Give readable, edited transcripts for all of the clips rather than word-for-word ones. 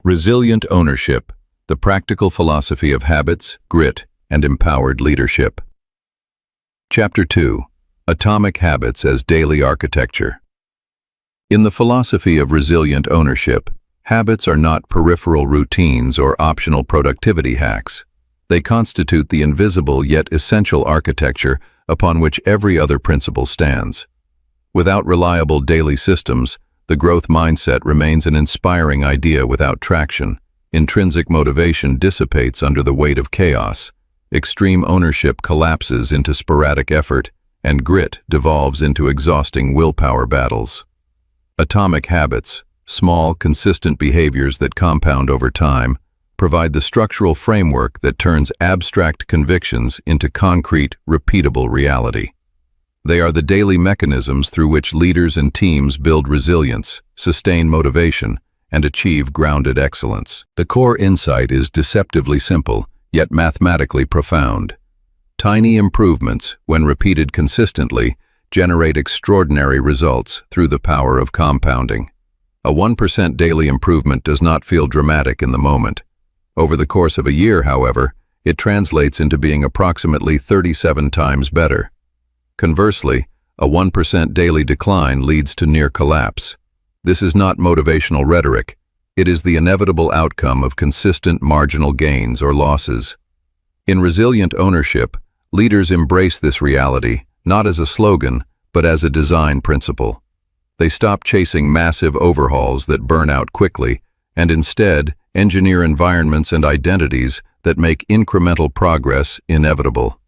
Resilient ownership, the practical philosophy of habits, grit, and empowered leadership. Chapter 2. Atomic Habits as Daily Architecture. In the philosophy of resilient ownership, habits are not peripheral routines or optional productivity hacks. They constitute the invisible yet essential architecture upon which every other principle stands. Without reliable daily systems, the growth mindset remains an inspiring idea without traction. Intrinsic motivation dissipates under the weight of chaos. Extreme ownership collapses into sporadic effort, and grit devolves into exhausting willpower battles. Atomic habits, small, consistent behaviors that compound over time, provide the structural framework that turns abstract convictions into concrete, repeatable reality. They are the daily mechanisms through which leaders and teams build resilience, sustain motivation, and achieve grounded excellence. The core insight is deceptively simple, yet mathematically profound. Tiny improvements, when repeated consistently, generate extraordinary results through the power of compounding. A 1% daily improvement does not feel dramatic in the moment. Over the course of a year, however, it translates into being approximately 37 times better. Conversely, a 1% daily decline leads to near collapse. This is not motivational rhetoric. It is the inevitable outcome of consistent marginal gains or losses. In resilient ownership, leaders embrace this reality not as a slogan, but as a design principle. They stop chasing massive overhauls that burn out quickly, and instead engineer environments and identities that make incremental progress inevitable.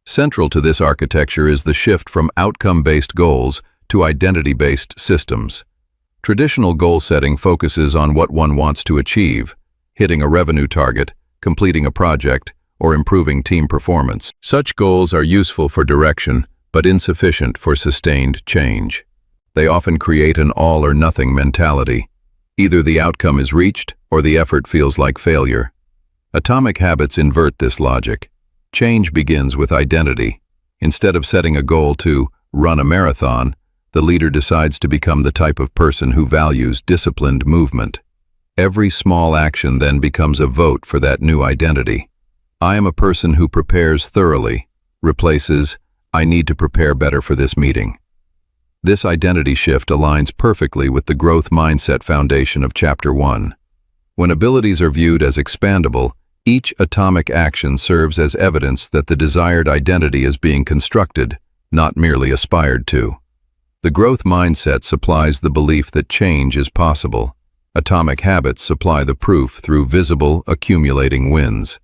Central to this architecture is the shift from outcome-based goals to identity-based systems. Traditional goal setting focuses on what one wants to achieve, hitting a revenue target, completing a project, or improving team performance. Such goals are useful for direction, but insufficient for sustained change. They often create an all-or-nothing mentality. Either the outcome is reached, or the effort feels like failure. Atomic habits invert this logic. Change begins with identity. Instead of setting a goal to run a marathon, the leader decides to become the type of person who values disciplined movement. Every small action then becomes a vote for that new identity. I am a person who prepares thoroughly, replaces, I need to prepare better for this meeting. This identity shift aligns perfectly with the growth mindset foundation of Chapter 1. When abilities are viewed as expandable, each atomic action serves as evidence that the desired identity is being constructed, not merely aspired to. The growth mindset supplies the belief that change is possible. Atomic habits supply the proof through visible, accumulating wins.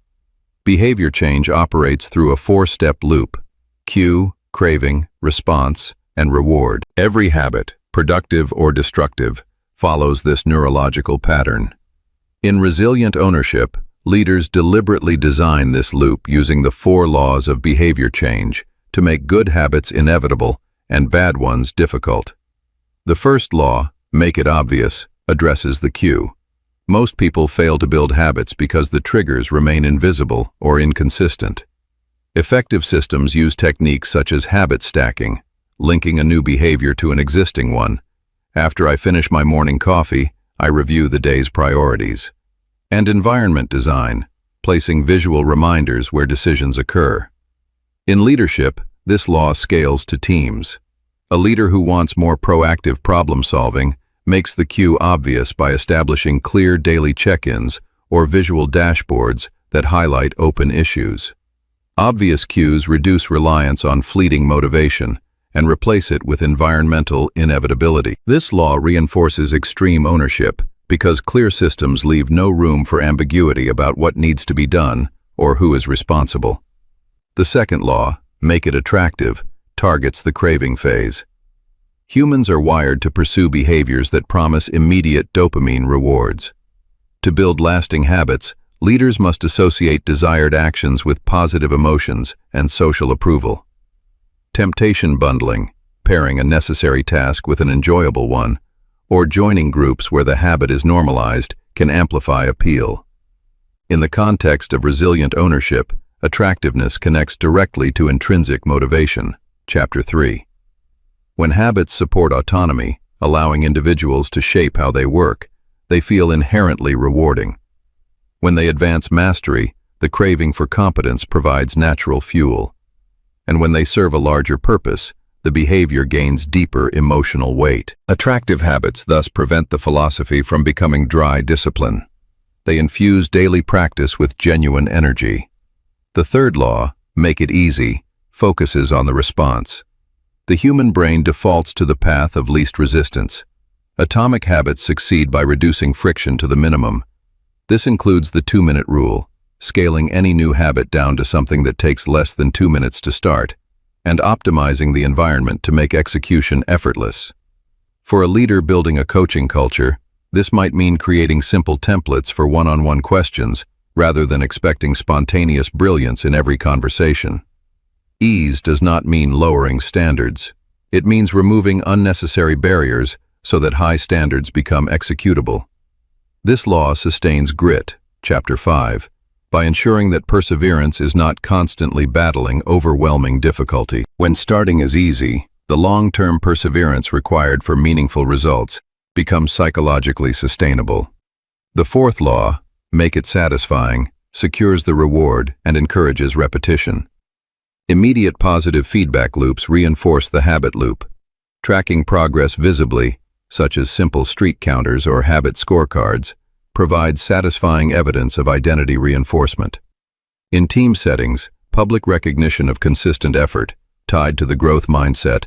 Behavior change operates through a four-step loop: cue, craving, response, and reward. Every habit, productive or destructive, follows this neurological pattern. In resilient ownership, leaders deliberately design this loop using the 4 laws of behavior change to make good habits inevitable and bad ones difficult. The first law, make it obvious, addresses the cue. Most people fail to build habits because the triggers remain invisible or inconsistent. Effective systems use techniques such as habit stacking, linking a new behavior to an existing one. After I finish my morning coffee, I review the day's priorities. And environment design, placing visual reminders where decisions occur. In leadership, this law scales to teams. A leader who wants more proactive problem-solving makes the cue obvious by establishing clear daily check-ins or visual dashboards that highlight open issues. Obvious cues reduce reliance on fleeting motivation and replace it with environmental inevitability. This law reinforces extreme ownership, because clear systems leave no room for ambiguity about what needs to be done or who is responsible. The second law, make it attractive, targets the craving phase. Humans are wired to pursue behaviors that promise immediate dopamine rewards. To build lasting habits, leaders must associate desired actions with positive emotions and social approval. Temptation bundling, pairing a necessary task with an enjoyable one, or joining groups where the habit is normalized, can amplify appeal. In the context of resilient ownership, attractiveness connects directly to intrinsic motivation. Chapter 3. When habits support autonomy, allowing individuals to shape how they work, they feel inherently rewarding. When they advance mastery, the craving for competence provides natural fuel. And when they serve a larger purpose, the behavior gains deeper emotional weight. Attractive habits thus prevent the philosophy from becoming dry discipline. They infuse daily practice with genuine energy. The third law, make it easy, focuses on the response. The human brain defaults to the path of least resistance. Atomic habits succeed by reducing friction to the minimum. This includes the 2-minute rule, scaling any new habit down to something that takes less than 2 minutes to start, and optimizing the environment to make execution effortless. For a leader building a coaching culture, this might mean creating simple templates for one-on-one questions rather than expecting spontaneous brilliance in every conversation. Ease does not mean lowering standards. It means removing unnecessary barriers so that high standards become executable. This law sustains grit, Chapter 5, by ensuring that perseverance is not constantly battling overwhelming difficulty. When starting is easy, the long-term perseverance required for meaningful results becomes psychologically sustainable. The fourth law, make it satisfying, secures the reward and encourages repetition. Immediate positive feedback loops reinforce the habit loop. Tracking progress visibly, such as simple streak counters or habit scorecards, provides satisfying evidence of identity reinforcement. In team settings, public recognition of consistent effort, tied to the growth mindset,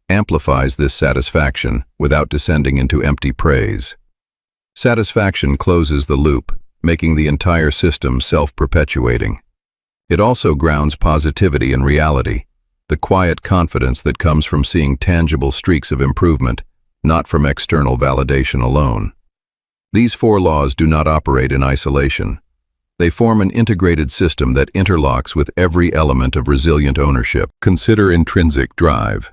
amplifies this satisfaction without descending into empty praise. Satisfaction closes the loop, making the entire system self-perpetuating. It also grounds positivity in reality, the quiet confidence that comes from seeing tangible streaks of improvement, not from external validation alone. These 4 laws do not operate in isolation. They form an integrated system that interlocks with every element of resilient ownership. Consider intrinsic drive.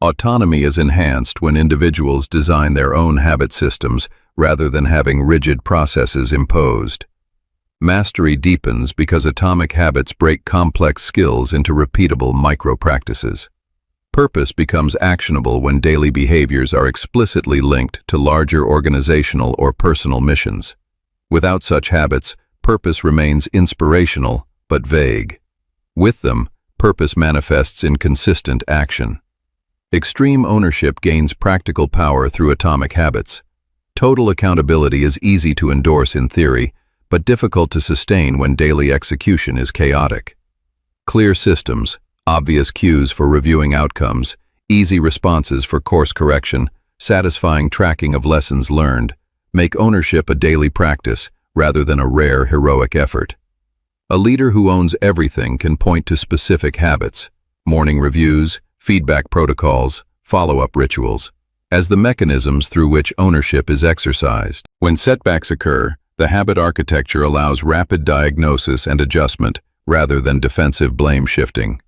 Autonomy is enhanced when individuals design their own habit systems rather than having rigid processes imposed. Mastery deepens because atomic habits break complex skills into repeatable micro-practices. Purpose becomes actionable when daily behaviors are explicitly linked to larger organizational or personal missions. Without such habits, purpose remains inspirational but vague. With them, purpose manifests in consistent action. Extreme ownership gains practical power through atomic habits. Total accountability is easy to endorse in theory, but difficult to sustain when daily execution is chaotic. Clear systems, obvious cues for reviewing outcomes, easy responses for course correction, satisfying tracking of lessons learned, make ownership a daily practice rather than a rare heroic effort. A leader who owns everything can point to specific habits, morning reviews, feedback protocols, follow-up rituals, as the mechanisms through which ownership is exercised. When setbacks occur, the habit architecture allows rapid diagnosis and adjustment rather than defensive blame shifting.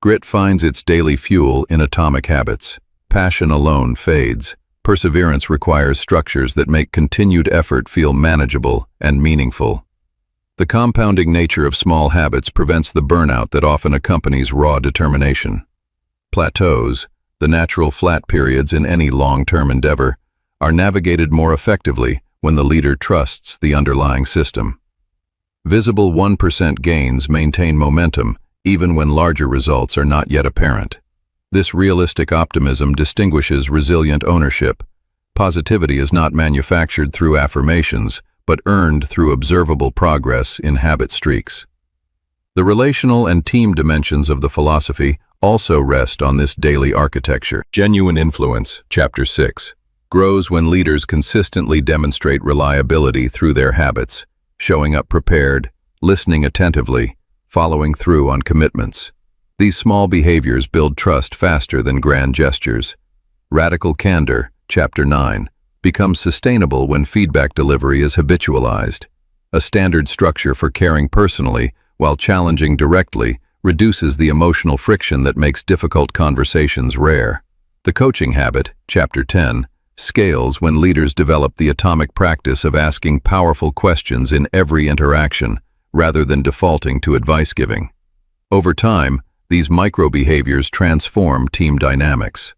Grit finds its daily fuel in atomic habits. Passion alone fades. Perseverance requires structures that make continued effort feel manageable and meaningful. The compounding nature of small habits prevents the burnout that often accompanies raw determination. Plateaus, the natural flat periods in any long-term endeavor, are navigated more effectively when the leader trusts the underlying system. Visible 1% gains maintain momentum even when larger results are not yet apparent. This realistic optimism distinguishes resilient ownership. Positivity is not manufactured through affirmations, but earned through observable progress in habit streaks. The relational and team dimensions of the philosophy also rest on this daily architecture. Genuine influence, Chapter 6, grows when leaders consistently demonstrate reliability through their habits, showing up prepared, listening attentively, following through on commitments. These small behaviors build trust faster than grand gestures. Radical candor, Chapter 9, becomes sustainable when feedback delivery is habitualized. A standard structure for caring personally while challenging directly reduces the emotional friction that makes difficult conversations rare. The coaching habit, Chapter 10, scales when leaders develop the atomic practice of asking powerful questions in every interaction, rather than defaulting to advice giving. Over time, these micro-behaviors transform team dynamics.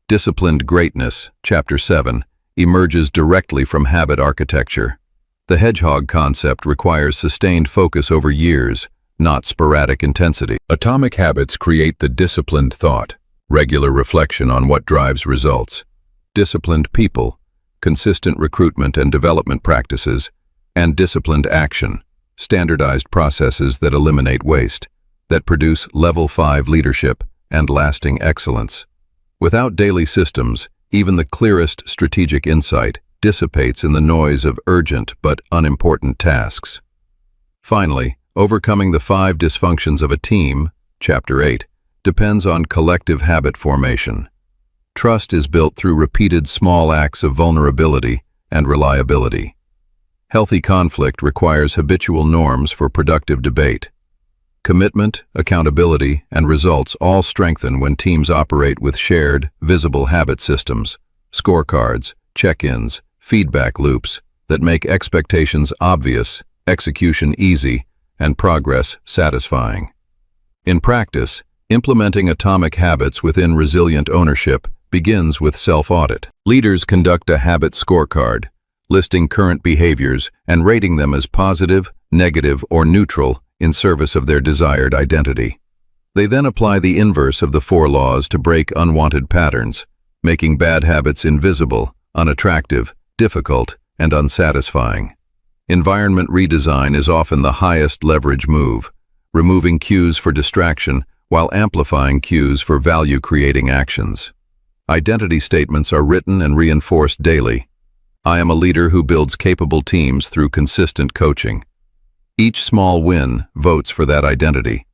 Disciplined greatness, Chapter 7, emerges directly from habit architecture. The hedgehog concept requires sustained focus over years, not sporadic intensity. Atomic habits create the disciplined thought, regular reflection on what drives results, disciplined people, consistent recruitment and development practices, and disciplined action, standardized processes that eliminate waste, that produce level 5 leadership and lasting excellence. Without daily systems, even the clearest strategic insight dissipates in the noise of urgent but unimportant tasks. Finally, overcoming the 5 dysfunctions of a team, Chapter 8, depends on collective habit formation. Trust is built through repeated small acts of vulnerability and reliability. Healthy conflict requires habitual norms for productive debate. Commitment, accountability, and results all strengthen when teams operate with shared, visible habit systems, scorecards, check-ins, feedback loops that make expectations obvious, execution easy, and progress satisfying. In practice, implementing atomic habits within resilient ownership begins with self-audit. Leaders conduct a habit scorecard, listing current behaviors and rating them as positive, negative, or neutral in service of their desired identity. They then apply the inverse of the 4 laws to break unwanted patterns, making bad habits invisible, unattractive, difficult, and unsatisfying. Environment redesign is often the highest leverage move, removing cues for distraction while amplifying cues for value-creating actions. Identity statements are written and reinforced daily. I am a leader who builds capable teams through consistent coaching. Each small win votes for that identity.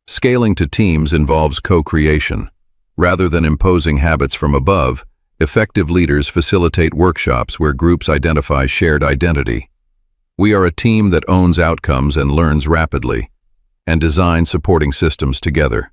Scaling to teams involves co-creation. Rather than imposing habits from above, effective leaders facilitate workshops where groups identify shared identity. We are a team that owns outcomes and learns rapidly, and design supporting systems together.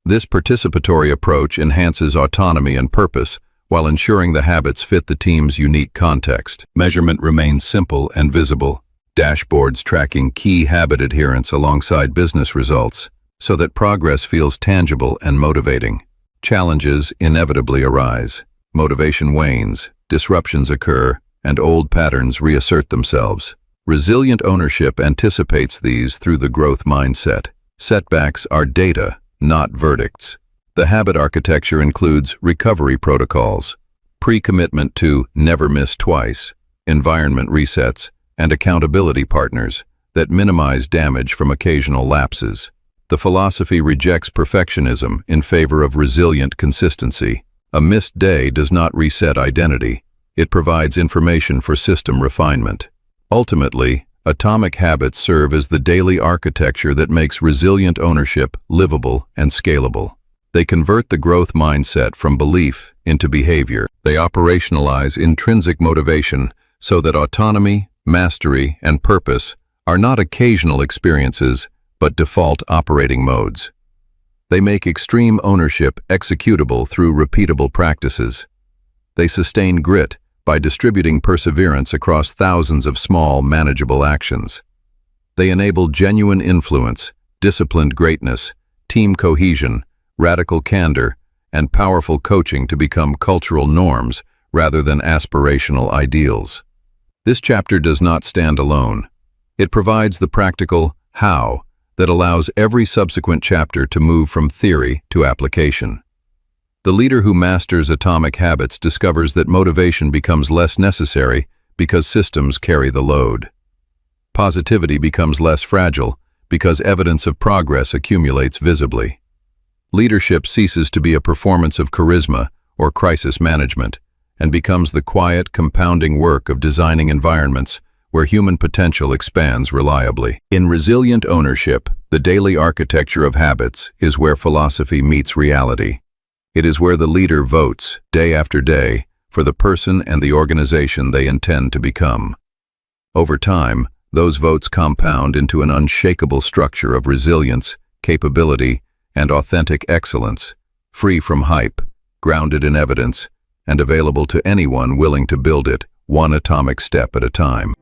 This participatory approach enhances autonomy and purpose while ensuring the habits fit the team's unique context. Measurement remains simple and visible. Dashboards tracking key habit adherence alongside business results so that progress feels tangible and motivating. Challenges inevitably arise. Motivation wanes, disruptions occur, and old patterns reassert themselves. Resilient ownership anticipates these through the growth mindset. Setbacks are data, not verdicts. The habit architecture includes recovery protocols, pre-commitment to never miss twice, environment resets, and accountability partners that minimize damage from occasional lapses. The philosophy rejects perfectionism in favor of resilient consistency. A missed day does not reset identity. It provides information for system refinement. Ultimately, atomic habits serve as the daily architecture that makes resilient ownership livable and scalable. They convert the growth mindset from belief into behavior. They operationalize intrinsic motivation so that autonomy, mastery, and purpose are not occasional experiences, but default operating modes. They make extreme ownership executable through repeatable practices. They sustain grit by distributing perseverance across thousands of small, manageable actions. They enable genuine influence, disciplined greatness, team cohesion, radical candor, and powerful coaching to become cultural norms rather than aspirational ideals. This chapter does not stand alone. It provides the practical how that allows every subsequent chapter to move from theory to application. The leader who masters atomic habits discovers that motivation becomes less necessary because systems carry the load. Positivity becomes less fragile because evidence of progress accumulates visibly. Leadership ceases to be a performance of charisma or crisis management and becomes the quiet, compounding work of designing environments where human potential expands reliably. In resilient ownership, the daily architecture of habits is where philosophy meets reality. It is where the leader votes, day after day, for the person and the organization they intend to become. Over time, those votes compound into an unshakable structure of resilience, capability, and authentic excellence, free from hype, grounded in evidence, and available to anyone willing to build it one atomic step at a time.